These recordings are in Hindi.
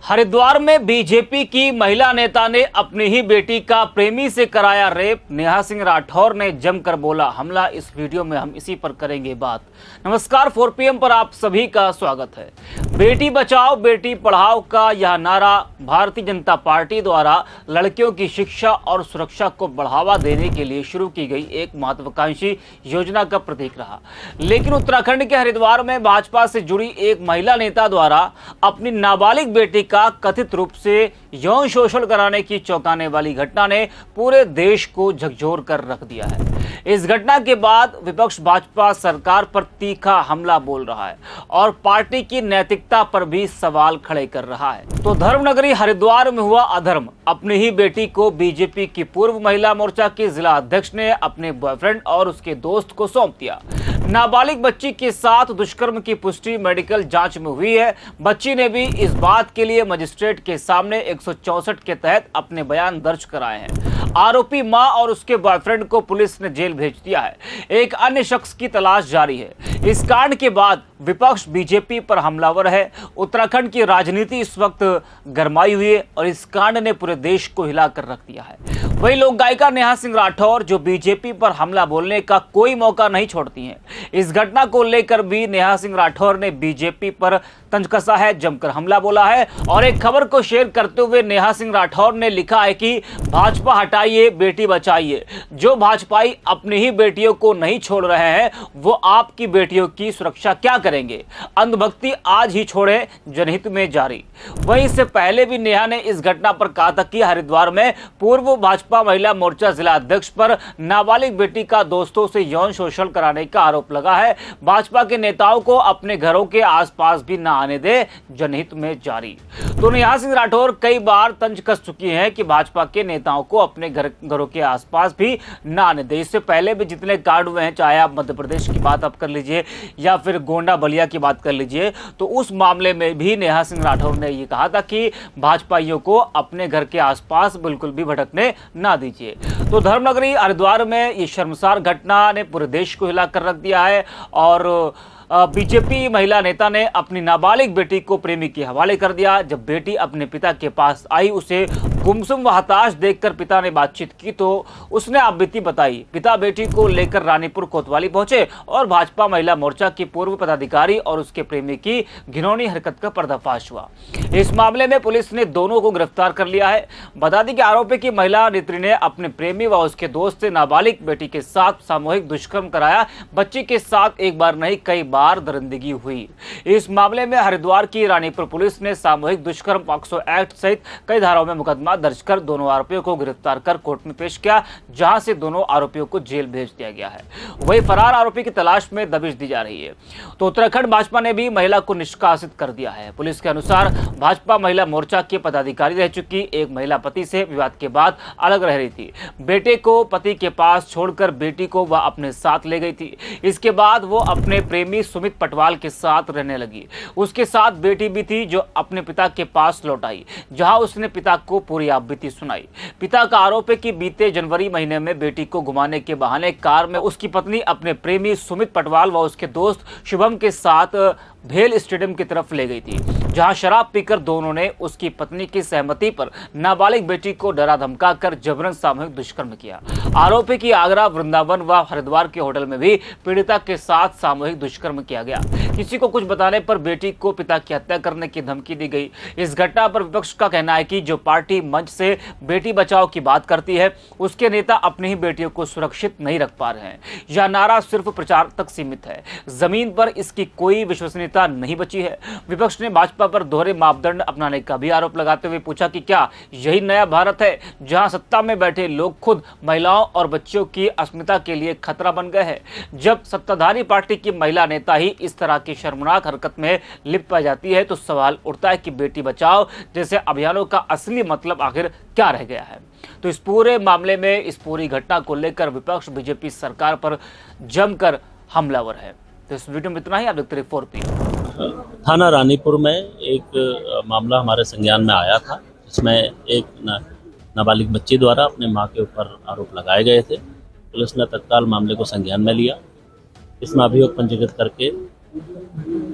हरिद्वार में बीजेपी की महिला नेता ने अपनी ही बेटी का प्रेमी से कराया रेप। नेहा सिंह राठौर ने जमकर बोला हमला। इस वीडियो में हम इसी पर करेंगे बात। नमस्कार, 4 PM पर आप सभी का स्वागत है। बेटी बचाओ बेटी पढ़ाओ का यह नारा भारतीय जनता पार्टी द्वारा लड़कियों की शिक्षा और सुरक्षा को बढ़ावा देने के लिए शुरू की गई एक महत्वाकांक्षी योजना का प्रतीक रहा। लेकिन उत्तराखंड के हरिद्वार में भाजपा से जुड़ी एक महिला नेता द्वारा अपनी नाबालिग बेटी का कथित रूप से यौन शोषण कराने की चौंकाने वाली घटना ने पूरे देश को झकझोर कर रख दिया है। इस घटना के बाद विपक्ष भाजपा सरकार पर तीखा हमला बोल रहा है और पार्टी की नैतिकता पर भी सवाल खड़े कर रहा है। तो धर्मनगरी हरिद्वार में हुआ अधर्म। अपनी ही बेटी को बीजेपी की पूर्व महिला मोर्चा के जिला अध्यक्ष ने अपने बॉयफ्रेंड और उसके दोस्त को सौंप दिया। नाबालिग बच्ची के साथ दुष्कर्म की पुष्टि मेडिकल जांच में हुई है। बच्ची ने भी इस बात के लिए मजिस्ट्रेट के सामने 164 के तहत अपने बयान दर्ज कराए हैं। आरोपी मां और उसके बॉयफ्रेंड को पुलिस ने जेल भेज दिया है। एक अन्य शख्स की तलाश जारी है। इस कांड के बाद विपक्ष बीजेपी पर हमलावर है। उत्तराखंड की राजनीति इस वक्त गरमाई हुई है और इस कांड ने पूरे देश को हिलाकर रख दिया है। वही लोक गायिका नेहा सिंह राठौर जो बीजेपी पर हमला बोलने का कोई मौका नहीं छोड़ती हैं। इस घटना को लेकर भी नेहा सिंह राठौर ने बीजेपी पर तंज कसा है, जमकर हमला बोला है। और एक खबर को शेयर करते हुए नेहा सिंह राठौर ने लिखा है कि भाजपा हटाइए बेटी बचाइए। जो भाजपाई अपनी ही बेटियों को नहीं छोड़ रहे हैं वो आपकी बेटियों की सुरक्षा क्या करेंगे। अंधभक्ति आज ही छोड़े, जनहित में जारी। वहीं इससे पहले भी नेहा ने इस घटना पर कहा था कि हरिद्वार में पूर्व भाजपा महिला मोर्चा जिला अध्यक्ष पर नाबालिग बेटी का दोस्तों से यौन शोषण कराने का आरोप लगा है। भाजपा के नेताओं को अपने घरों के आसपास भी ना आने दे, जनहित में जारी। तो नेहा सिंह राठौर कई बार तंज कस चुकी हैं कि भाजपा के नेताओं को अपने घरों के आसपास भी ना आने दे। इससे पहले भी जितने कांड हुए हैं, चाहे आप मध्य प्रदेश की बात आप कर लीजिए या फिर गोंडा बलिया की बात कर लीजिए, तो उस मामले में भी नेहा सिंह राठौर ने ये कहा था कि भाजपाइयों को अपने घर के आसपास बिल्कुल भी भटकने ना दीजिए। तो धर्मनगरी हरिद्वार में ये शर्मसार घटना ने पूरे देश को हिला कर रख दिया है और बीजेपी महिला नेता ने अपनी नाबालिग बेटी को प्रेमी के हवाले कर दिया। जब बेटी अपने पिता के पास आई, उसे गुमसुम व हताश देखकर पिता ने बातचीत की तो उसने आप बीती बताई। पिता बेटी को लेकर रानीपुर कोतवाली पहुंचे और भाजपा महिला मोर्चा की पूर्व पदाधिकारी और उसके प्रेमी की घिनौनी हरकत का पर्दाफाश हुआ। इस मामले में पुलिस ने दोनों को गिरफ्तार कर लिया है। बता दें कि आरोपी की महिला नेत्री ने अपने प्रेमी व उसके दोस्त से नाबालिग बेटी के साथ सामूहिक दुष्कर्म कराया। बच्ची के साथ एक बार नहीं कई बार दरिंदगी हुई। इस मामले में हरिद्वार की रानीपुर पुलिस ने सामूहिक दुष्कर्म पॉक्सो एक्ट सहित कई धाराओं में मुकदमा दर्ज कर दोनों आरोपियों को गिरफ्तार कर कोर्ट में पेश किया, जहां से दोनों आरोपियों को जेल भेज दिया गया है। वही फरार आरोपी की तलाश में दबिश दी जा रही है। तो उत्तराखंड भाजपा ने भी महिला को निष्कासित कर दिया है। पुलिस के अनुसार भाजपा महिला मोर्चा के पदाधिकारी रह चुकी एक महिला पति से विवाद के बाद अलग रह रही थी। बेटे को पति के पास छोड़कर बेटी को वह अपने साथ ले गई थी। इसके बाद वो अपने प्रेमी सुमित पटवाल के साथ रहने लगी। उसके साथ बेटी भी थी जो अपने पिता के पास लौट आई, जहां उसने पिता को पूरी आप बीती सुनाई। पिता का आरोप है कि बीते जनवरी महीने में बेटी को घुमाने के बहाने कार में उसकी पत्नी अपने प्रेमी सुमित पटवाल व उसके दोस्त शुभम के साथ भेल स्टेडियम की तरफ ले गई थी, जहां शराब पीकर दोनों ने उसकी पत्नी की सहमति पर नाबालिग बेटी को डरा धमका कर जबरन सामूहिक दुष्कर्म किया। आरोप है कि आगरा, वृंदावन व हरिद्वार के होटल में भी पीड़िता के साथ सामूहिक दुष्कर्म किया गया। किसी को कुछ बताने पर बेटी को पिता की हत्या करने की धमकी दी गई। इस घटना पर विपक्ष का कहना है कि जो पार्टी मंच से बेटी बचाओ की बात करती है उसके नेता अपनी ही बेटियों को सुरक्षित नहीं रख पा रहे हैं। यह नारा सिर्फ प्रचार तक सीमित है, जमीन पर इसकी कोई विश्वसनीयता नहीं बची है। विपक्ष ने भाजपा पर दोहरे मापदंड अपनाने का भी आरोप लगाते हुए पूछा कि क्या यही नया भारत है जहां सत्ता में बैठे लोग खुद महिलाओं और बच्चों की अस्मिता के लिए खतरा बन गए हैं। जब सत्ताधारी पार्टी की महिला नेता ही इस तरह की शर्मनाक हरकत में लिप्त पाई जाती है तो सवाल उठता है कि बेटी बचाओ जैसे अभियानों का असली मतलब आखिर क्या रह गया है। तो इस पूरे मामले में, इस पूरी घटना को लेकर विपक्ष बीजेपी सरकार पर जमकर हमलावर है। तो इस वीडियो में इतना ही। आप देखते रहिए 4 PM। थाना रानीपुर में एक मामला हमारे संज्ञान में आया था, जिसमें एक नाबालिग बच्ची द्वारा अपने मां के ऊपर आरोप लगाए गए थे। पुलिस ने तत्काल मामले को संज्ञान में लिया। इसमें अभियोग पंजीकृत करके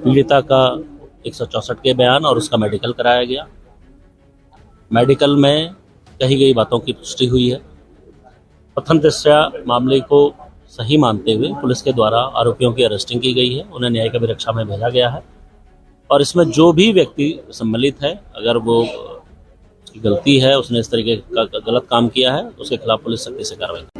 पीड़िता का 164 के बयान और उसका मेडिकल कराया गया। मेडिकल में कही गई बातों की पुष्टि हुई है। प्रथम दृष्टया मामले को सही मानते हुए पुलिस के द्वारा आरोपियों की अरेस्टिंग की गई है, उन्हें न्यायिक अभिरक्षा में भेजा गया है और इसमें जो भी व्यक्ति सम्मिलित है, अगर वो उसकी गलती है, उसने इस तरीके का गलत काम किया है, उसके खिलाफ पुलिस सख्ती से कार्रवाई